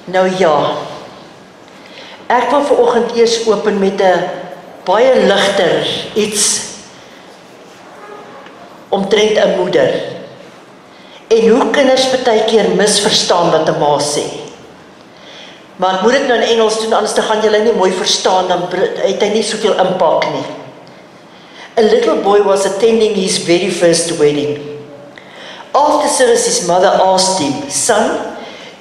Nou ja, ek wil vanoggend eers open met 'n baie ligter iets omtrent 'n moeder. En hoe kinders baie keer misverstaan wat 'n ma sê. Maar ek moet dit nou in Engels doen, anders dan gaan julle nie mooi verstaan, dan het hy nie soveel impak nie. A little boy was attending his very first wedding. After service, his mother asked him, "Son,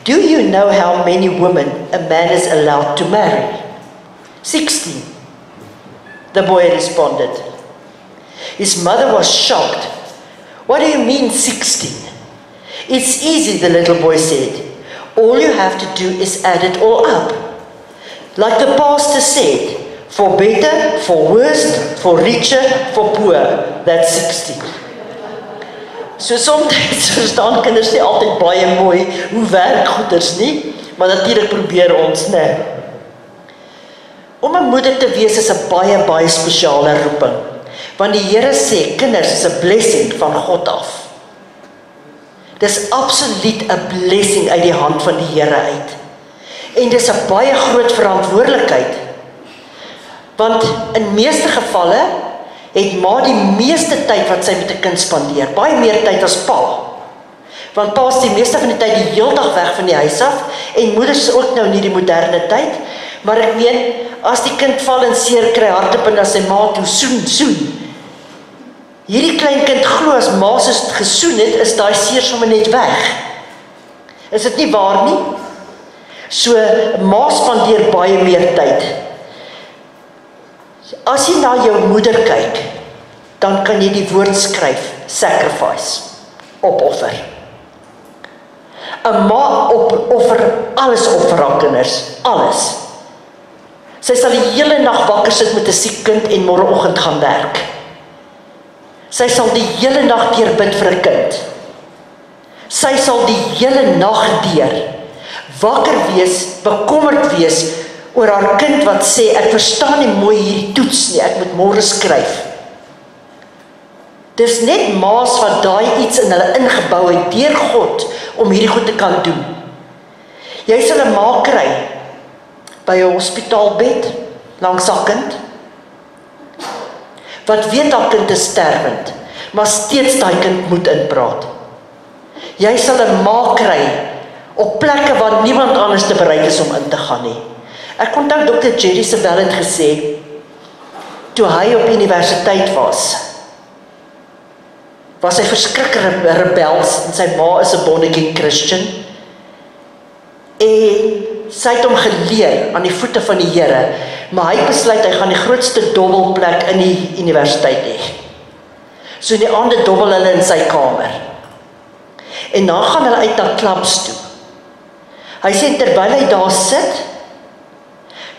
do you know how many women a man is allowed to marry?" 16. The boy responded. His mother was shocked. "What do you mean 16? It's easy," the little boy said. "All you have to do is add it all up. Like the pastor said, for better, for worse, for richer, for poor, that's 16. So soms verstaan kinders nie altyd baie mooi hoe werk goeders nie, maar natuurlik probeer ons, né? Om 'n moeder te wees is 'n baie spesiale roeping, want die Here sê kinders is 'n blessing van God af. Dis absoluut 'n blessing uit die hand van die Here uit. En dis 'n baie groot verantwoordelikheid. Want in meeste gevalle het ma die meeste tyd wat sy met 'n kind spandeer, baie meer tyd as pa. Want pa is die meeste van die tyd die heel dag weg van die huis af, en moeders ook nou nie die moderne tyd, maar ek meen, as die kind val en seer kry, hardloop na sy ma toe, soen. Hierdie klein kind glo as ma soos het gesoen het, is daai seer sommer net weg. Is dit nie waar nie? So, ma spandeer baie meer tyd. As jy na jou moeder kyk, dan kan jy die woord skryf, sacrifice, opoffer. 'n ma offer alles op vir haar kinders, alles. Sy sal die hele nag wakker sit met 'n siek kind en môreoggend gaan werk. Sy sal die hele nag deur bid vir 'n kind. Sy sal die hele nag deur wakker wees, bekommerd wees oor haar kind wat sê, "Ek verstaan nie mooi hierdie toets nie, ek moet môre skryf." Dis net ma's wat daai iets in hulle ingebou het deur God om hierdie goed te kan doen. Jy sal 'n ma kry by 'n hospitaalbed langs haar kind, wat weet haar kind is sterwend, maar steeds daai kind moet inpraat. Jy sal 'n ma kry op plekke waar niemand anders te bereik is om in te gaan nie. Ek onthou Dr. Jerry Sabel het gesê, toe hy op universiteit was hy verskriklik rebels, en sy ma is 'n born-again Christian, en sy het hom geleer aan die voete van die Here, maar hy besluit hy gaan die grootste dobbelplek in die universiteit hê. So in die aande dobbel hulle in sy kamer. En dan gaan hulle uit na klubs toe. Hy sê terwyl hy daar sit,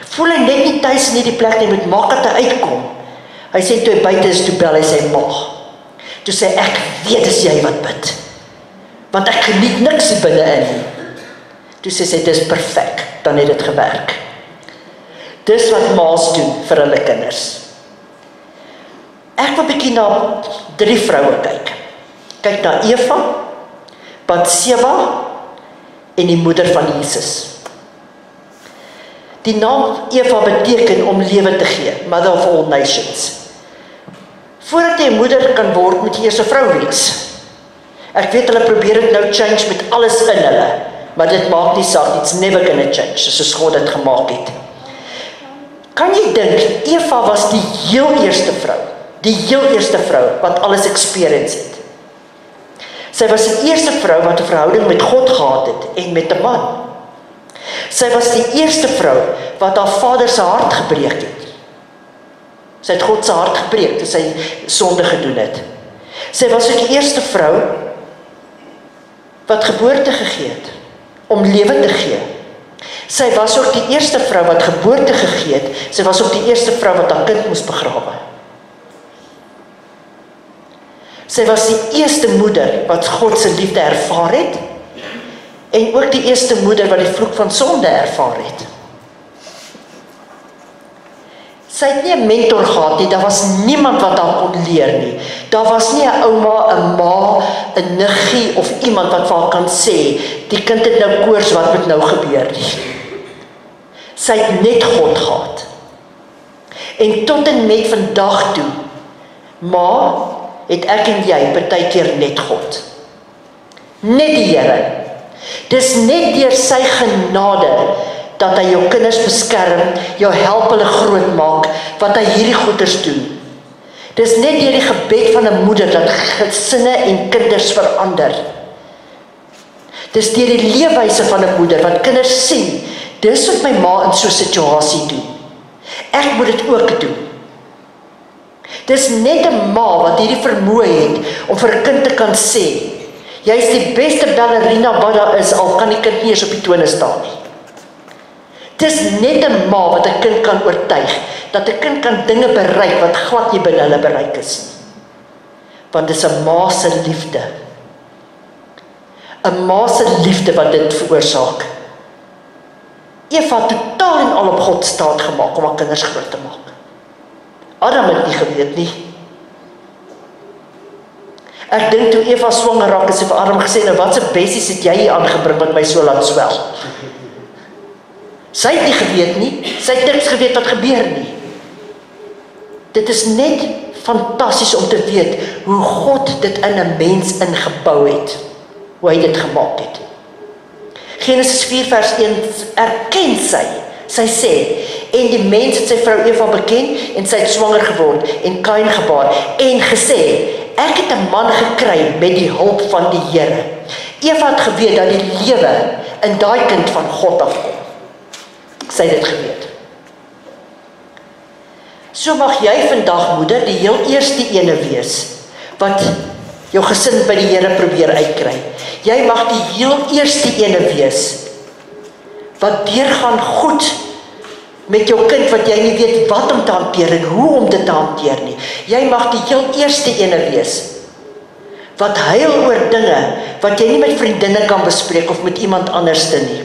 voel hy net nie tuis in hierdie plek nie, met makkate uitkom. Hy sê toe hy buite is, toe bel hy sy ma. Toe sê ek weet dis jy wat bid, want ek geniet niks hier binne-in nie. Toe sê sy, dis perfek, dan het dit gewerk. Dis wat ma's doen vir hulle kinders. Ek wil bietjie na 3 vroue kyk. Kyk na Eva, Batseba en die moeder van Jesus. Die naam Eva beteken om lewe te gee, mother of all nations. Voordat jy 'n moeder kan word, moet jy eers 'n vrou wees. Ek weet hulle probeer dit nou change met alles in hulle, maar dit maak nie saak, it's never gonna change, soos God dit gemaak het. Kan jy dink, Eva was die heel eerste vrou wat alles experience het. Sy was die eerste vrou wat 'n verhouding met God gehad het en met 'n man. Sy was die eerste vrou wat haar vader se hart gebreek het. Sy het God se hart gebreek toe sy sonde gedoen het. Sy was ook die eerste vrou wat geboorte gegee het, om lewe te gee. Sy was ook die eerste vrou wat geboorte gegee het. Sy was ook die eerste vrou wat haar kind moes begrawe. Sy was die eerste moeder wat God se liefde ervaar het, en ook die eerste moeder wat die vloek van sonde ervaar het. Sy het nie 'n mentor gehad nie, daar was niemand wat haar kon leer nie. Daar was nie 'n ouma, 'n ma, 'n niggie of iemand wat vir haar kan sê, die kind het nou koors, wat moet nou gebeur nie. Sy het net God gehad. En tot en met vandag toe, maar het ek en jy partykeer net God. Net die Here. Dis net deur sy genade dat hy jou kinders beskerm, jou help hulle groot maak, wat hy hierdie goeders doen. Dis net deur die gebed van 'n moeder dat gesinne en kinders verander. Dis deur die leefwyse van 'n moeder wat kinders sien, dis wat my ma in so 'n situasie doen. Ek moet dit ook doen. Dis net 'n ma wat hierdie vermoë het om vir 'n kind te kan sê, jy is die beste ballerina wat daar is, al kan die kind nie eens op die tone staan nie. Dis net 'n ma wat 'n kind kan oortuig, dat 'n kind kan dinge bereik wat glad nie binne hulle bereik is nie. Want dis 'n ma se liefde. 'n Ma se liefde wat dit veroorsaak. Eva het totaal en al op God staat gemaak om haar kinders groot te maak. Adam het nie geweet nie. Ek dink toe Eva swanger raak, het sy vir Adam gesê, nou wat se bessies het jy hier aangebring wat my so laat swel? Sy het nie geweet nie, sy het niks geweet wat gebeur nie. Dit is net fantasties om te weet hoe God dit in 'n mens ingebou het, hoe hy dit gemaak het. Genesis 4 vers 1 erken sy sê, en die mens het sy vrou Eva beken, en sy het swanger geword, en Kain gebaar, en gesê, ek het 'n man gekry met die hulp van die Here. Eva het geweet dat die lewe in daai kind van God afkom. Sy het dit geweet. So mag jy vandag, moeder, die heel eerste ene wees, wat jou gesin by die Here probeer uitkry. Jy mag die heel eerste ene wees, wat deurgaan goed met jou kind, wat jy nie weet wat om te hanteer en hoe om dit te hanteer nie. Jy mag die heel eerste ene wees, wat huil oor dinge, wat jy nie met vriendinne kan bespreek, of met iemand anderste nie.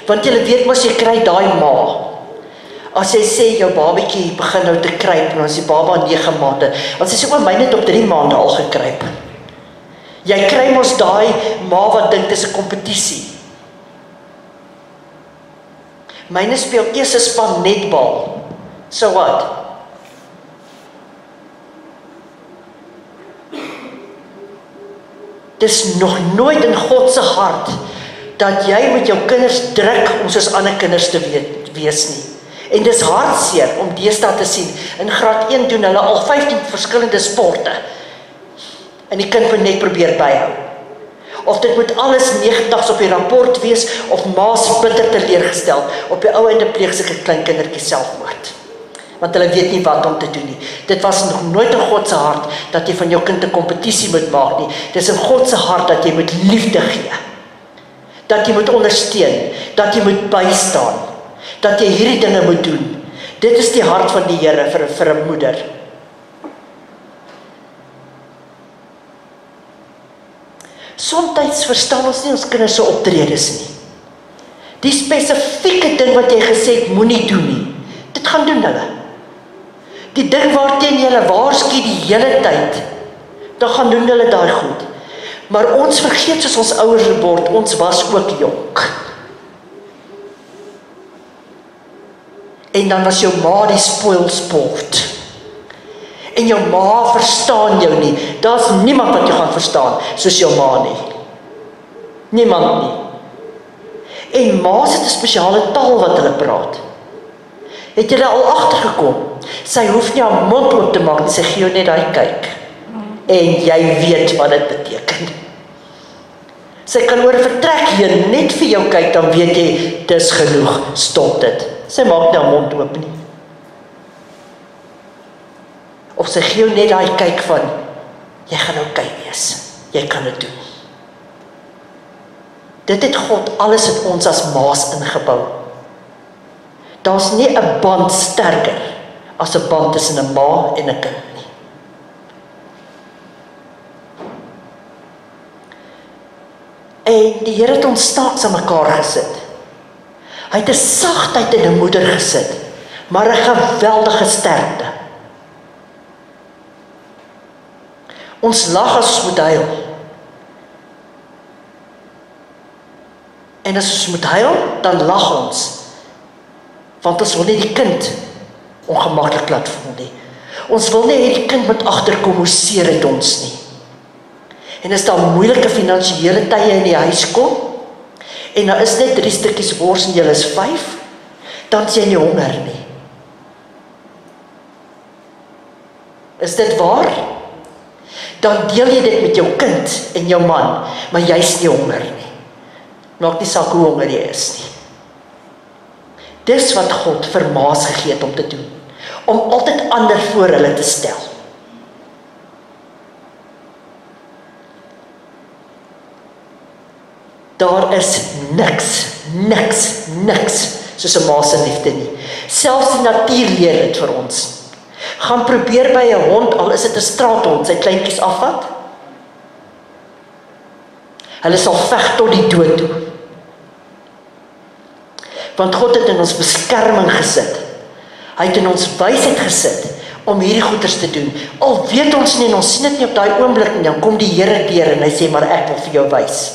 Want jy weet mos, jy kry daai ma, as jy sê, jou babatjie begin nou te kruip, en as die baba 9 maande, want sy sê, o, myne het op 3 maande al gekruip. Jy kry mos daai ma wat dink dis 'n kompetisie. Myne speel eers 'n span netbal. So wat? Dis nog nooit in God se hart dat jy met jou kinders druk om soos ander kinders te wees nie. En dis hartseer om deesdae te sien. In graad 1 doen hulle al 15 verskillende sporte. En die kind moet net probeer byhou. Of dit moet alles 90's op die rapport wees, of ma's bitter teleurgestel. Op die ou einde pleeg sulke klein kindertjies selfmoord. Want hulle weet nie wat om te doen nie. Dit was nog nooit in God se hart dat jy van jou kind 'n kompetisie moet maak nie. Dis in God se hart dat jy moet liefde gee. Dat jy moet ondersteun, dat jy moet bystaan, dat jy hierdie dinge moet doen. Dit is die hart van die Here vir 'n moeder. Somtyds verstaan ons nie ons kinders se optredes nie. Die spesifieke ding wat jy gesê het, moenie doen nie. Dit gaan doen hulle. Die ding waarteen jy hulle waarsku die hele tyd, dan gaan doen hulle daai goed. Maar ons vergeet soos ons ouers word, ons was ook jonk. En dan was jou ma die spoilsport. En jou ma verstaan jou nie. Daar's niemand wat jou gaan verstaan soos jou ma nie. Niemand nie. En ma's het 'n spesiale taal wat hulle praat. Het jy al agtergekom? Sy hoef nie haar mond oop te maak, sy gee jou net daai kyk. En jy weet wat dit beteken. Sy kan oor 'n vertrek hier net vir jou kyk, dan weet jy, dis genoeg, stop dit. Sy maak nie haar mond oop nie. Of sy gee jou net daai kyk van, jy gaan okay wees, jy kan dit doen. Dit het God alles in ons as ma's ingebou. Daar's nie 'n band sterker as 'n band tussen 'n ma en 'n kind nie. En die Here het ons staaks aan mekaar gesit. Hy het 'n sagtheid in 'n moeder gesit, maar 'n geweldige sterkte. Ons lag as ons moet huil. En as ons moet huil, dan lag ons. Want ons wil nie die kind ongemaklik laat voel nie. Ons wil nie hê die kind moet agterkom hoe seer het ons nie. En as daar moeilike finansiële tye in die huis kom, en daar is net 3 stukkies wors en julle is 5, dan sien jy nie honger nie. Is dit waar? Dan deel jy dit met jou kind en jou man, maar jy is nie honger nie. Maak nie saak hoe honger jy is nie. Dis wat God vir ma's gegee het om te doen, om altyd ander voor hulle te stel. Daar is niks soos 'n ma se liefde nie. Selfs die natuur leer dit vir ons. Gaan probeer by 'n hond, al is dit 'n straathond, sy kleintjies afvat. Hulle sal veg tot die dood toe. Want God het in ons beskerming gesit. Hy het in ons wysheid gesit om hierdie goeders te doen. Al weet ons nie en ons sien dit nie op daai oomblik nie, dan kom die Here deur en hy sê, maar ek wil vir jou wys.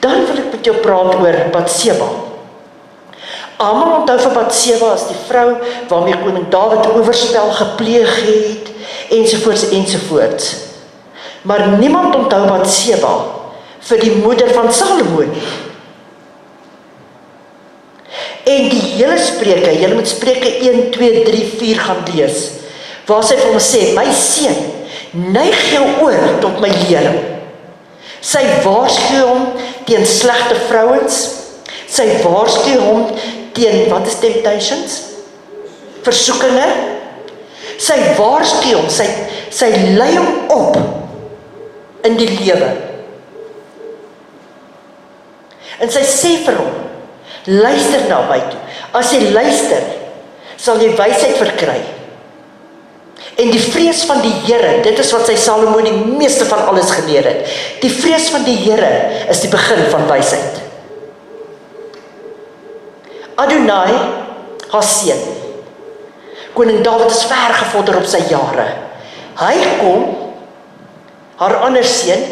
Dan wil ek met jou praat oor Batseba. Almal onthou vir Batseba as die vrou waarmee koning Dawid oorspel gepleeg het, ensovoorts. Maar niemand onthou Batseba vir die moeder van Salomo nie. En die hele Spreuke, julle moet Spreuke 1, 2, 3, 4 gaan lees, waar sy vir hom sê, my seun, neig jou oor tot my lering. Sy waarsku hom teen slegte vrouens, sy waarsku hom teen, wat is temptations? Versoekinge. Sy waarsku hom, sy lei hom op in die lewe. En sy sê vir hom, luister na my toe. As jy luister, sal jy wysheid verkry. En die vrees van die Here, dit is wat sy Salomo die meeste van alles geleer het. Die vrees van die Here is die begin van wysheid. Adonai, haar seun. Koning Dawid is ver gevorder op sy jare. Hy kom, haar ander seun,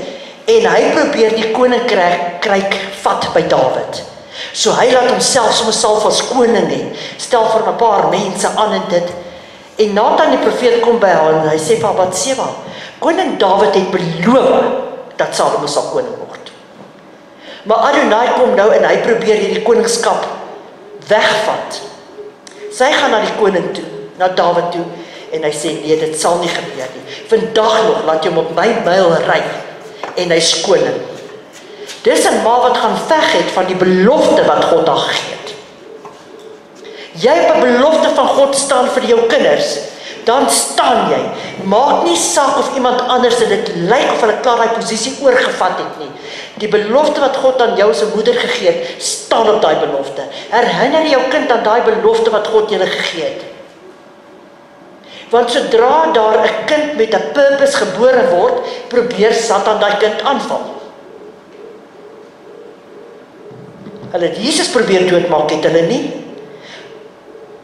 en hy probeer die koninkryk vat by Dawid. So hy laat homself soms salf as koning hê, stel vir 'n paar mense aan en dit. En Nathan die profeet kom by haar en hy sê vir Batseba, koning Dawid het beloof dat Salomo sal koning word. Maar Adonai kom nou en hy probeer hierdie koningskap wegvat. Sy gaan na die koning toe, na Dawid toe, en hy sê, nee, dit sal nie gebeur nie. Vandag nog laat jy hom op my myl ry, en hy's koning. Dis 'n ma wat gaan veg het van die belofte wat God haar gegee het. Jy op 'n belofte van God staan vir jou kinders, dan staan jy. Maak nie saak of iemand anders dit lyk of hulle klaar daai posisie oorgevat het nie. Die belofte wat God aan jou se moeder gegee het, staan op daai belofte. Herinner jou kind aan daai belofte wat God julle gegee het. Want sodra daar 'n kind met 'n purpose gebore word, probeer Satan daai kind aanval. Hulle het Jesus probeer doodmaak, het hulle nie?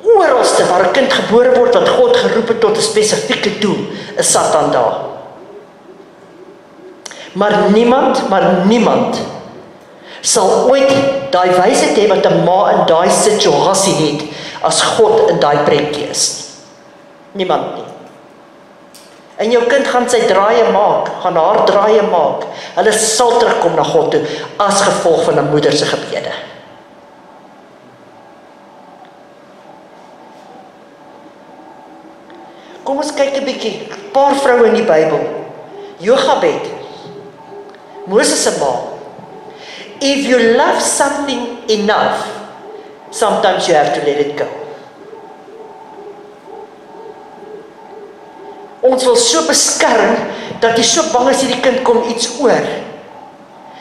Oralste waar 'n kind gebore word wat God geroep het tot 'n spesifieke doel, is Satan daar. Maar niemand sal ooit daai wysheid hê wat 'n ma in daai situasie het as God in daai prentjie is. Niemand nie. En jou kind gaan sy draaie maak, gaan haar draaie maak. Hulle sal terugkom na God toe as gevolg van 'n moeder se gebede. Kom ons kyk 'n bietjie, 'n paar vroue in die Bybel. Jochebed, Moses se ma. If you love something enough, sometimes you have to let it go. Ons wil so beskerm, dat jy so bang as hierdie kind kom iets oor.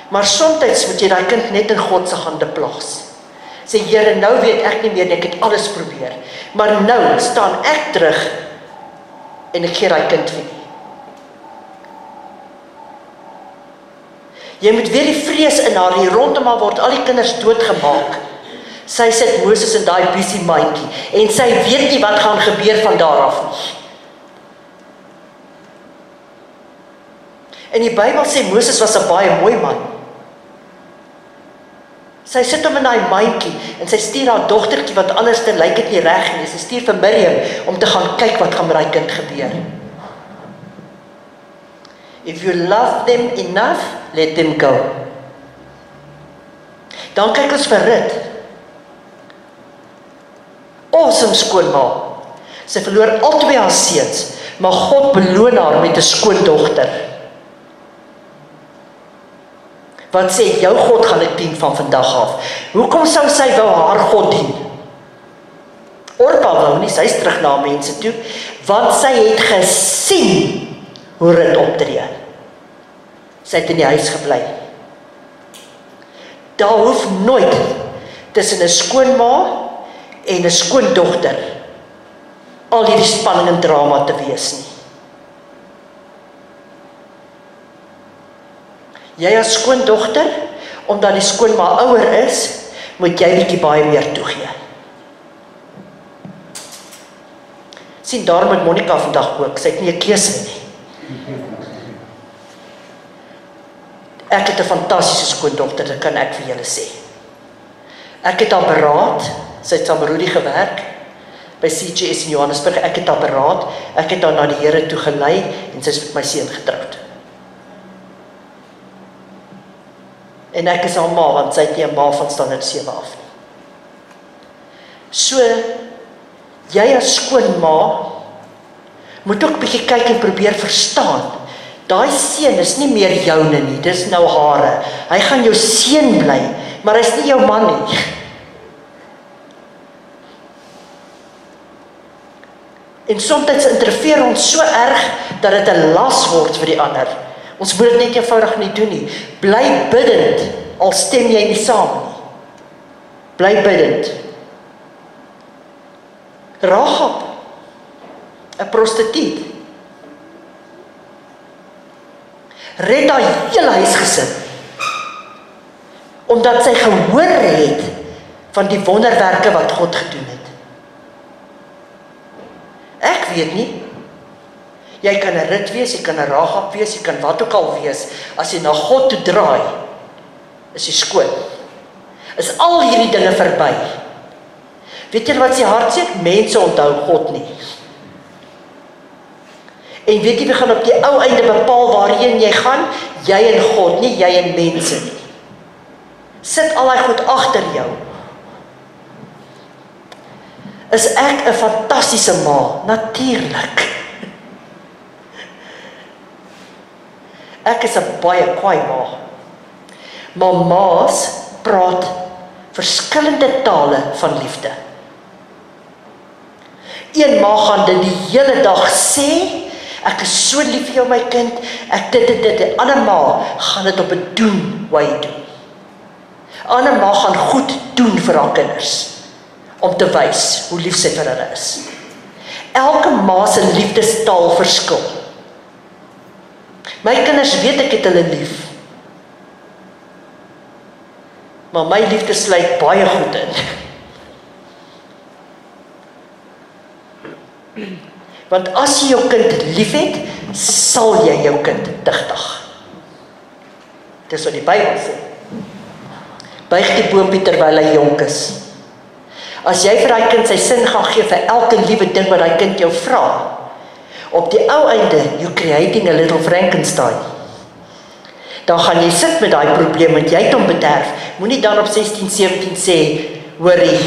Maar soms moet jy daai kind net in God se hande plaas. Sê, Here, nou weet ek nie meer, ek het alles probeer. Maar nou staan ek terug, en ek gee daai kind vir U. Jy moet weer die vrees in haar, hier rondom haar word al die kinders doodgemaak. Sy sit Moses in daai busy mandjie en sy weet nie wat gaan gebeur van daar af nie. En die Bybel sê Moses was 'n baie mooi man. Sy sit hom in daai mandjie en sy stuur haar dogtertjie wat anders te lyk dit nie reg nie. Sy stuur vir Miriam om te gaan kyk wat gaan met daai kind gebeur. If you love them enough, let them go. Dan kyk ons vir Rut. Awesome skoonma. Sy verloor al 2 haar seuns, maar God beloon haar met 'n skoondogter. Wat sê, jou God gaan ek dien van vandag af. Hoekom sou sy wou haar God dien? Orpa wou nie, sy is terug na mense toe, want sy het gesien hoe Rut optree. Sy het in die huis gebly. Daar hoef nooit tussen 'n skoonma en 'n skoondogter al hierdie spanning en drama te wees nie. Jy as skoondogter, omdat die skoonma ouer is, moet jy bietjie baie meer toegee. Sien, daarom met Monica vandag ook, sy het nie 'n keuse nie. Ek het 'n fantastiese skoondogter, dit kan ek vir julle sê. Ek het haar beraad, sy het saam met Rudy gewerk, by CGS in Johannesburg, ek het haar beraad, ek het haar na die Here toe gelei, en sy is met my seun getroud. En ek is haar ma, want sy het nie 'n ma van standaard 7 af nie. So, jy as skoonma, moet ook bietjie kyk en probeer verstaan. Daai seun is nie meer joune nie, dis nou hare. Hy gaan jou seun bly, maar hy's nie jou man nie. En soms interfereer ons so erg, dat dit 'n las word vir die ander. Ons moet dit net eenvoudig nie doen nie. Bly bidend, al stem jy nie saam nie. Bly bidend. Rahab, 'n prostituut, red haar hele huisgesin, omdat sy gehoor het van die wonderwerke wat God gedoen het. Ek weet nie, jy kan 'n Rut wees, jy kan 'n Rahab wees, jy kan wat ook al wees, as jy na God toe draai, is jy skoon. Is al hierdie dinge verby. Weet jy wat sy hartseer? Mense onthou God nie. En weet jy, wie gaan op die ou einde bepaal waarheen jy gaan? Jy en God, nie jy en mense nie. Sit al daai goed agter jou. Is ek 'n fantastiese ma? Natuurlik. Ek is 'n baie kwaai ma. Maar ma's praat verskillende tale van liefde. Een ma gaan dit die hele dag sê, ek is so lief vir jou my kind, ek dit. 'n ander ma gaan dit op 'n doen wat jy doen. 'n ander ma gaan goed doen vir haar kinders, om te wys hoe lief sy vir hulle is. Elke ma se liefdestaal verskil. My kinders weet ek het hulle lief. Maar my liefde sluit baie goed in. Want as jy jou kind lief het, sal jy jou kind digtig. Dis wat die Bybel sê. Buig die boompie terwyl hy jonk is. As jy vir daai kind sy sin gaan gee vir elke liewe ding wat daai kind jou vra, op die ou einde, you creating a little Frankenstein. Dan gaan jy sit met daai probleem, want jy het hom bederf. Moenie dan op 16, 17 sê, hoorie,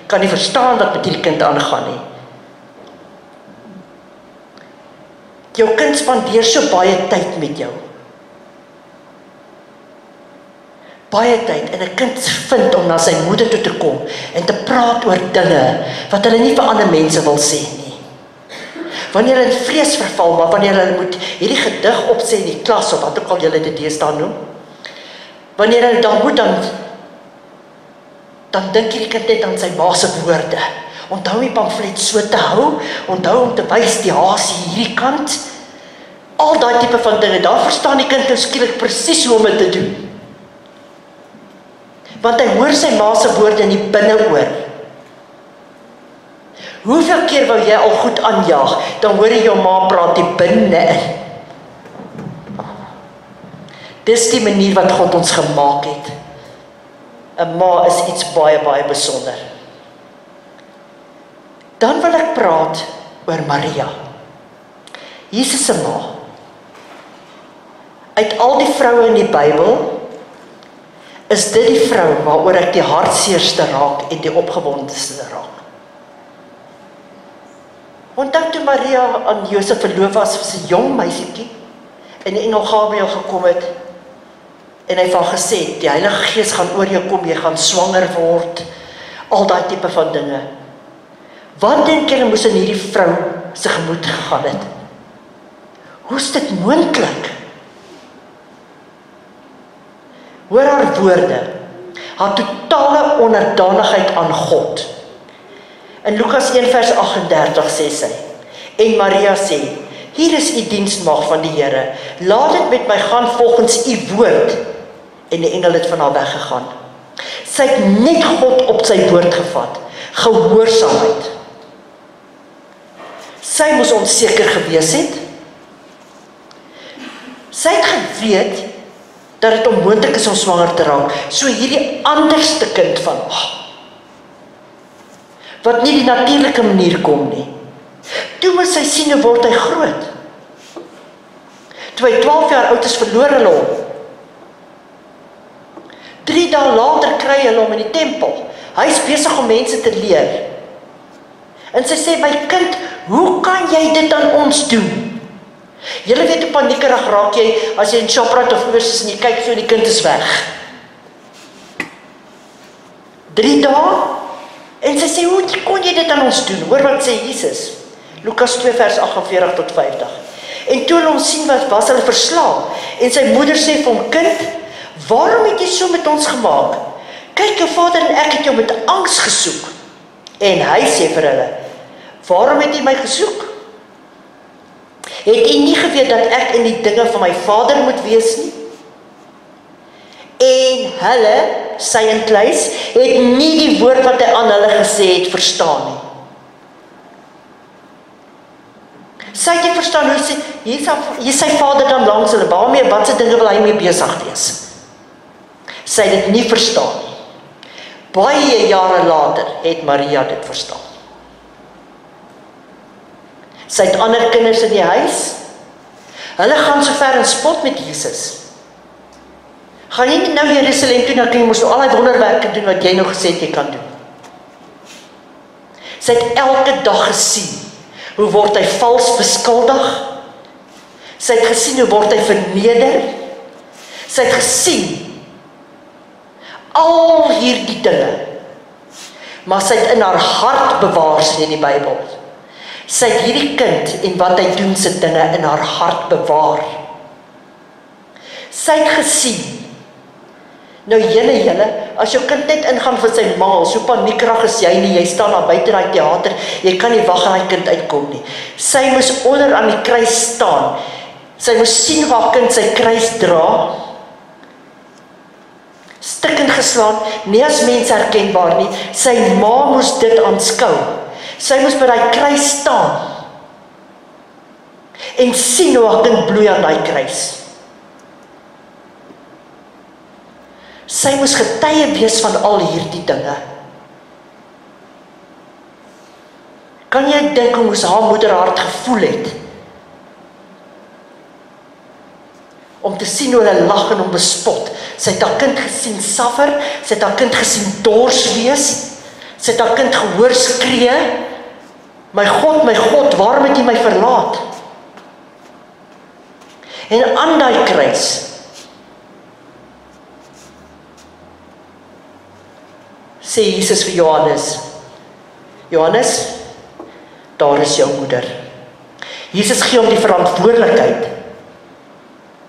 kan nie verstaan wat met hierdie kind aangaan nie. Jou kind spandeer so baie tyd met jou. Baie tyd, en 'n kind vind om na sy moeder toe te kom, en te praat oor dinge, wat hulle nie vir ander mense wil sê nie. Wanneer hulle in vrees verval, maar wanneer hulle moet hierdie gedig opsê in die klas, of wat ook al julle dit deesdae noem, wanneer hulle dan moet, dan dink hierdie kind net aan sy ma se woorde. Onthou die pamflet so te hou, onthou om te wys die hasie hierdie kant, al daai tipe van dinge, daar verstaan die kind nou skielik presies hoe om dit te doen. Want hy hoor sy ma se woorde in die binneoor. Hoeveel keer wou jy al goed aanjaag, dan hoor jy jou ma praat die binne. Dis die manier wat God ons gemaak het. 'n ma is iets baie, baie besonder. Dan wil ek praat oor Maria. Jesus se ma. Uit al die vroue in die Bybel, is dit die vrou waaroor ek die hartseerste raak en die opgewondeste raak. Onthou toe Maria aan Josef verloof was 'n jong meisietjie, en die engel Gabriël gekom het, en hy het van gesê, die Heilige Gees gaan oor jou kom, jy gaan swanger word, al daai tipe van dinge. Wat dink julle moes in hierdie vrou se gemoed gegaan het? Hoe is dit moontlik? Hoor haar woorde, haar totale onderdanigheid aan God. In Lukas 1 vers 38 sê sy, en Maria sê, hier is u diensmaagd van die Here, laat dit met my gaan volgens u woord. En die engel het van haar weggegaan. Sy het net God op sy woord gevat, gehoorsaamheid. Sy moes onseker gewees het. Sy het geweet dat dit onmoontlik is om swanger te raak. So hierdie anderste kind van wat nie die natuurlike manier kom nie. Toe moes sy sien hoe word hy groot. Toe hy 12 jaar oud is, verloor hulle hom. 3 dae later kry hulle hom in die tempel. Hy is besig om mense te leer. En sy sê, my kind, hoe kan jy dit aan ons doen? Julle weet hoe paniekerig raak jy, as jy in Shoprite of iewers is en jy kyk so en die kind is weg. 3 dae, en sy sê, hoe kon jy dit aan ons doen? Hoor wat sê Jesus, Lukas 2 vers 48 tot 50. En toe hulle hom sien wat was, hulle verslaan. En sy moeder sê vir hom, kind, waarom het jy so met ons gemaak? Kyk, jou vader en ek het jou met angs gesoek. En hy sê vir hulle, waarom het jy my gesoek? Het jy nie geweet dat ek in die dinge van my vader moet wees nie? En hulle, sy en kluis, het nie die woord wat hy aan hulle gesê het verstaan nie. Sy het nie verstaan, hoe sê, hier is sy vader dan langs hulle, waarmee, wat se dinge wil hy mee besig wees? Sy het dit nie verstaan nie. Baie jare later het Maria dit verstaan. Sy het ander kinders in die huis. Hulle gaan so ver en spot met Jesus. Gaan jy nie nou Jerusalem toe, dan kan jy moes al die wonderwerke doen wat jy nou gesê het jy kan doen. Sy het elke dag gesien, hoe word hy vals beskuldig. Sy het gesien hoe word hy verneder. Sy het gesien al hierdie dinge. Maar sy het in haar hart bewaar, sê in die Bybel. Sy het hierdie kind en wat hy doen se dinge in haar hart bewaar. Sy het gesien. Nou julle, as jou kind net ingaan vir sy ma, so paniekerig is jy nie, jy staan daar buite daai teater, jy kan nie wag aan die kind uitkom nie. Sy moes onder aan die kruis staan. Sy moes sien hoe haar kind sy kruis dra. Stikkend geslaan, nie as mens herkenbaar nie. Sy ma moes dit aanskou. Sy moes by die kruis staan en sien hoe haar kind bloei aan die kruis. Sy moes getuie wees van al hierdie dinge. Kan jy dink hoe moes haar moederhart gevoel het? Om te sien hoe hulle lag en hom bespot. Sy het haar kind gesien suffer, sy het haar kind gesien dors wees, sy het haar kind gehoor skree, my God, waarom het jy my verlaat? En aan die kruis, sê Jesus vir Johannes, daar is jou moeder. Jesus gee hom die verantwoordelikheid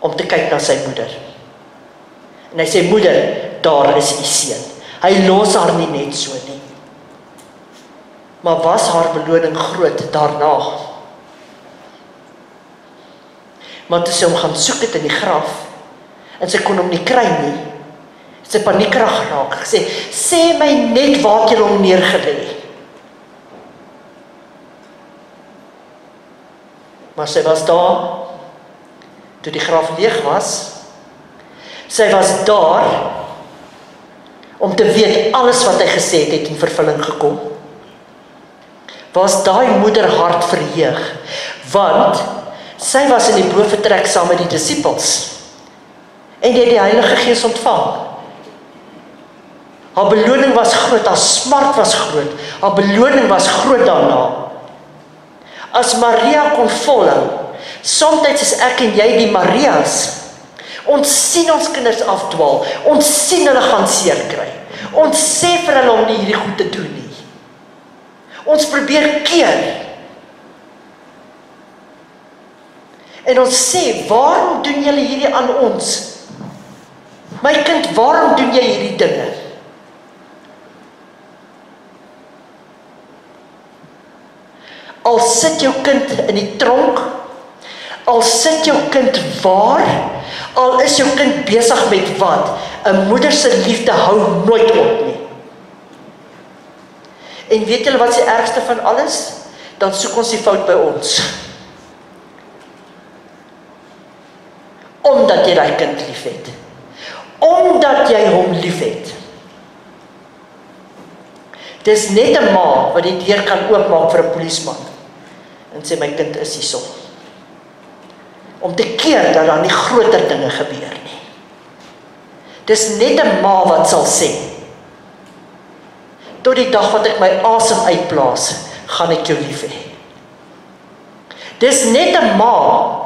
om te kyk na sy moeder. En hy sê, moeder, daar is u seun. Hy los haar nie net so nie. Maar was haar beloning groot daarna? Maar toe sy hom gaan soek het in die graf, en sy kon hom nie kry nie, Sy paniekerig geraak, gesê, sê my net waar het jy hom neergelê. Maar sy was daar, toe die graf leeg was, sy was daar, om te weet alles wat hy gesê het in vervulling gekom. Was daai moeder hart verheug, want sy was in die boventrek saam met die disippels, en die het die Heilige Gees ontvang. Haar beloning was groot, haar smart was groot, haar beloning was groot daarna. As Maria kon volhou, soms is ek en jy die Marias, ons sien ons kinders afdwaal, ons sien hulle gaan seer kry, ons sê vir hulle om nie hierdie goed te doen nie. Ons probeer keer. En ons sê, waarom doen julle hierdie aan ons? My kind, waarom doen jy hierdie dinge? Al sit jou kind in die tronk, al sit jou kind waar, al is jou kind besig met wat, 'n moeder se liefde hou nooit op nie. En weet julle wat is die ergste van alles? Dan soek ons die fout by ons. Omdat jy daai kind liefhet. Omdat jy hom liefhet. Dis net 'n ma wat die deur kan oopmaak vir 'n polisieman en sê my kind is hierso. Om te keer dat daar nie groter dinge gebeur nie. Dis net 'n ma wat sal sê, tot die dag wat ek my asem uitblaas, gaan ek jou lief hê. Dis net 'n ma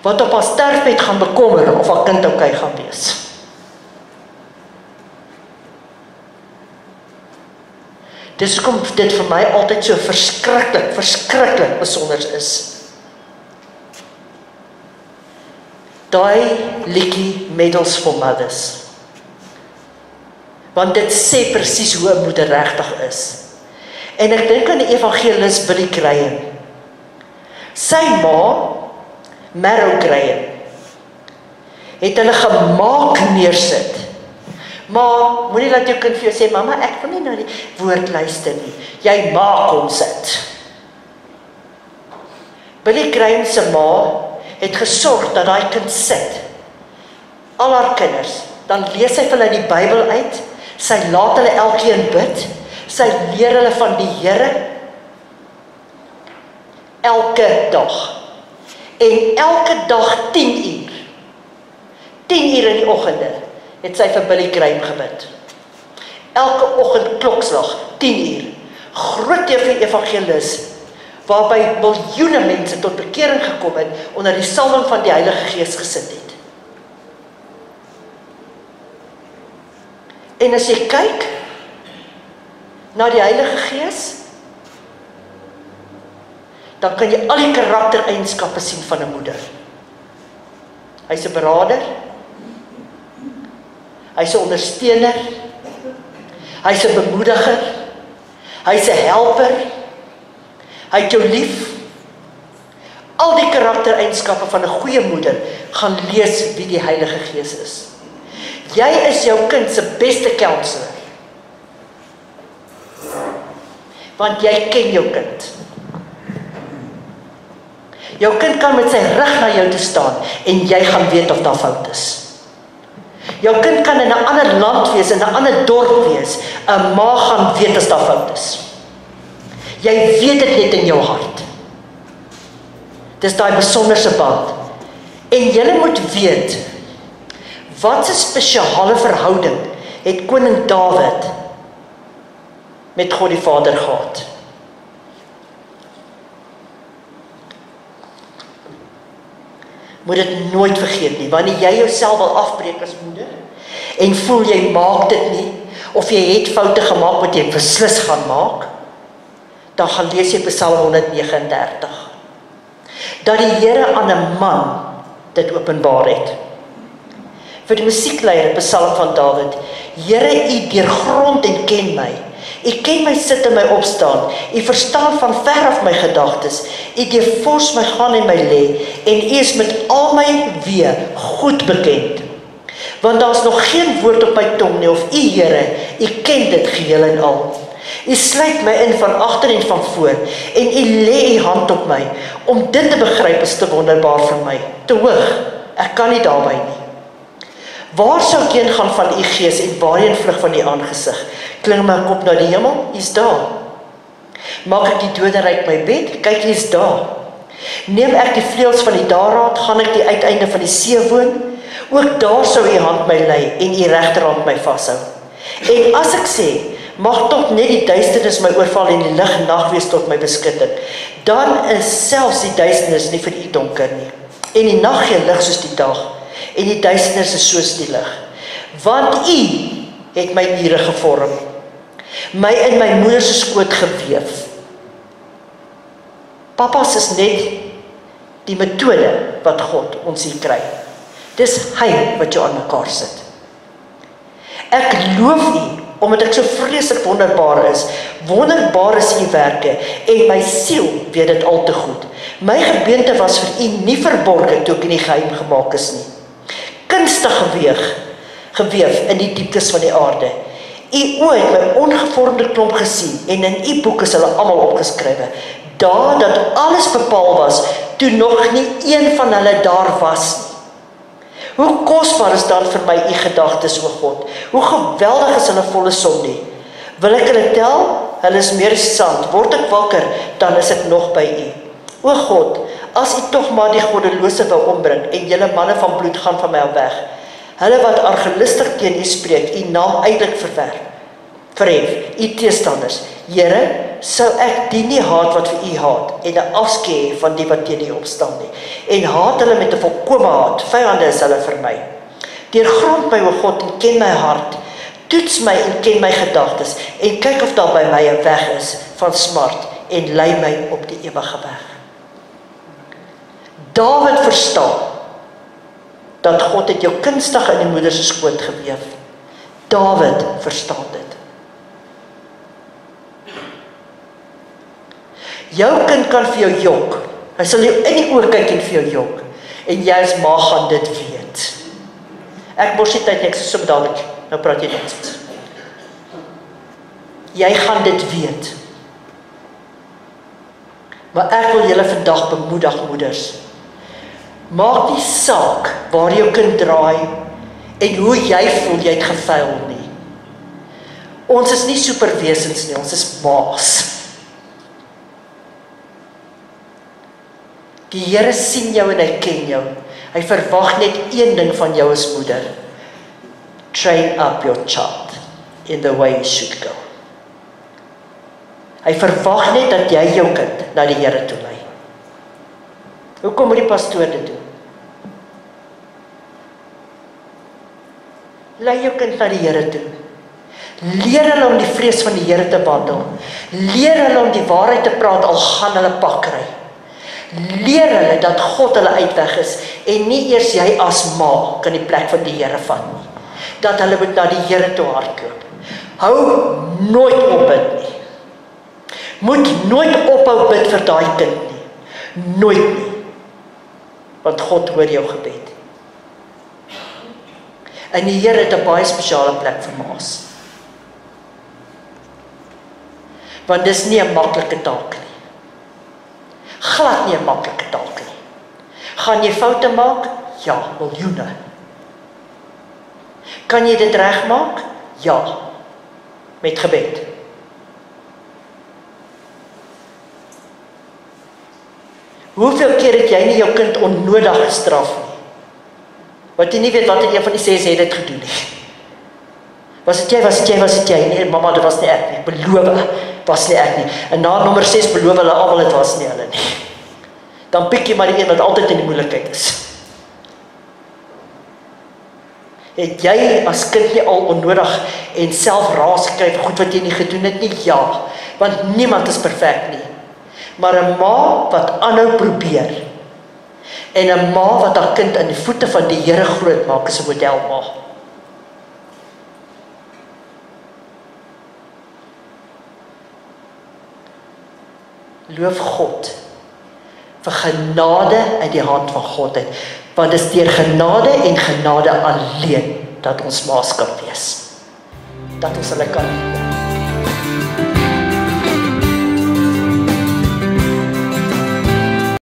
wat op haar sterfbed gaan bekommer of haar kind oukei gaan wees. Dis hoekom dit vir my altyd so verskriklik besonder is. Daai liedjie Medals for Mothers. Want dit sê presies hoe 'n moeder regtig is. En ek dink aan die evangelis Billy Graham. Sy ma, Merrow Graham, het hulle gemaak neersit. Maar moenie laat jou kind vir jou sê, mamma, ek wil nie na die woord luister nie. Jy maak hom sit. Billy Graham se ma het gesorg dat daai kind sit. Al haar kinders, dan lees sy vir hulle die Bybel uit, sy laat hulle elkeen bid, sy leer hulle van die Here, elke dag. En elke dag 10 uur. 10 uur in die oggende het sy vir Billy Graham gebid. Elke oggend klokslag 10 uur. Groot evangelis waarby miljoene mense tot bekering gekom het onder die salwing van die Heilige Gees gesit het. En as jy kyk na die Heilige Gees, dan kan jy al die karaktereienskappe sien van 'n moeder. Hy's 'n beraader, hy's 'n ondersteuner, hy's 'n bemoediger, hy's 'n helper, hy het jou lief. Al die karaktereienskappe van 'n goeie moeder, gaan lees wie die Heilige Gees is. Jy is jou kind se beste counselor. Want jy ken jou kind. Jou kind kan met sy rug na jou toe staan en jy gaan weet of daar fout is. Jou kind kan in 'n ander land wees, in 'n ander dorp wees. 'n Ma gaan weet as daar fout is. Jy weet dit net in jou hart. Dis daai besonderse band. En jy moet weet, wat 'n spesiale verhouding het koning Dawid met God die Vader gehad. Moet dit nooit vergeet nie, wanneer jy jouself wil afbreek as moeder, en voel jy maak dit nie, of jy het foute gemaak wat jy beslis gaan maak, dan gaan lees jy Psalm 139. Dat die Here aan 'n man dit openbaar het. Vir die musiekleier, Psalm van Dawid, Here, U deurgrond en ken my. U ken my sit en my opstaan. U verstaan van ver af my gedagtes. U deurvors my gaan en my lê. En U is met al my weë goed bekend. Want daar's nog geen woord op my tong nie, of U Here, U ken dit geheel en al. U sluit my in van agter en van voor, en U lê U hand op my. Om dit te begryp is te wonderbaar vir my, te hoog, ek kan nie daarby nie. Waar sou ek heen gaan van U gees, en waarheen vlug van U aangesig? Kling my kop na die hemel, U's daar. Maak ek die doderyk my bed, kyk U's daar. Neem ek die vleuels van die daraad, gaan ek die uiteinde van die see woon, ook daar sou U hand my lei, en U regterhand my vashou. En as ek sê, mag tot net die duisternis my oorval en die lig nag wees tot my beskutting, dan is selfs die duisternis nie vir U donker nie. En die nag gee lig soos die dag, en die duisternis is soos die lig. Want U het my niere gevorm, my in my moeder se skoot geweef. Papas is net die metode wat God ons hier kry. Dis hy wat jou aan mekaar sit. Ek loof U, omdat ek so vreeslik wonderbaar is U werke, en my siel weet dit al te goed. My gebeente was vir U nie verborge, toe ek in die geheim gemaak is nie. Kunstig geweef in die dieptes van die aarde. U oë het my ongevormde klomp gesien, en in U boek is hulle almal opgeskrywe. Daar dat alles bepaal was, toe nog nie een van hulle daar was nie. Hoe kosbaar is dan vir my U gedagtes, o God? Hoe geweldig is hulle volle som nie? Wil ek hulle tel? Hulle is meer as sand. Word ek wakker, dan is ek nog by U. O God, as U tog maar die goddelose wil ombring, en julle manne van bloed gaan van my al weg. Hulle wat argelistig teen U spreek, U naam eintlik verhef, U teestanders. Here, sou ek die nie haat wat vir U haat, en 'n afskeid hê van die wat teen U opstaan nie, en haat hulle met 'n volkome haat, vyande is hulle vir my. Deurgrond my, o God, en ken my hart, toets my en ken my gedagtes, en kyk of daar by my 'n weg is van smart, en lei my op die ewige weg. Dawid verstaan, dat God het jou kunstig in die moeder se skoot geweef. Dawid verstaan dit. Jou kind kan vir jou jok. Hy sal jou in die oor kyk en vir jou jok. En jy as ma gaan dit weet. Ek mors nie tyd niks so dadelik. Nou praat jy net. Jy gaan dit weet. Maar ek wil julle vandag bemoedig, moeders. Maak nie saak waar jou kind draai en hoe jy voel jy het gefaal nie. Ons is nie superwesens nie, ons is maas. Die Here sien jou en hy ken jou. Hy verwag net een ding van jou as moeder. Train up your child in the way he should go. Hy verwag net dat jy jou kind na die Here toe lei. Hoekom moet die pastoor dit doen? Lei jou kind na die Here toe. Leer hulle om die vrees van die Here te wandel. Leer hulle om die waarheid te praat al gaan hulle pak kry. Leer hulle dat God hulle uitweg is en nie eers jy as ma kan die plek van die Here vat nie. Dat hulle moet na die Here toe hardloop. Hou nooit op bid nie. Moet nooit ophou bid vir daai kind nie. Nooit nie. Want God hoor jou gebed. En die Here het 'n baie spesiale plek vir ma's. Want dis nie 'n maklike taak nie. Glad nie 'n maklike taak nie. Gaan jy foute maak? Ja, miljoene. Kan jy dit regmaak? Ja, met gebed. Hoeveel keer het jy nie jou kind onnodig gestraf nie? Wat jy nie weet wat een van die 6 het dit gedoen nie. Was dit jy? Nee, mamma, dit was nie ek nie. Beloof, was nie ek nie. En na nommer 6 beloof hulle almal dit was nie hulle nie. Dan pik jy maar die een wat altyd in die moeilikheid is. Het jy as kind nie al onnodig en self raas gekry vir goed wat jy nie gedoen het nie? Ja, want niemand is perfek nie. Maar 'n ma wat aanhou probeer en 'n ma wat haar kind in die voete van die Here groot maak is 'n modelma. Loof God vir genade uit die hand van God uit, want dit is deur genade en genade alleen dat ons maas kan wees. Dat ons hulle kan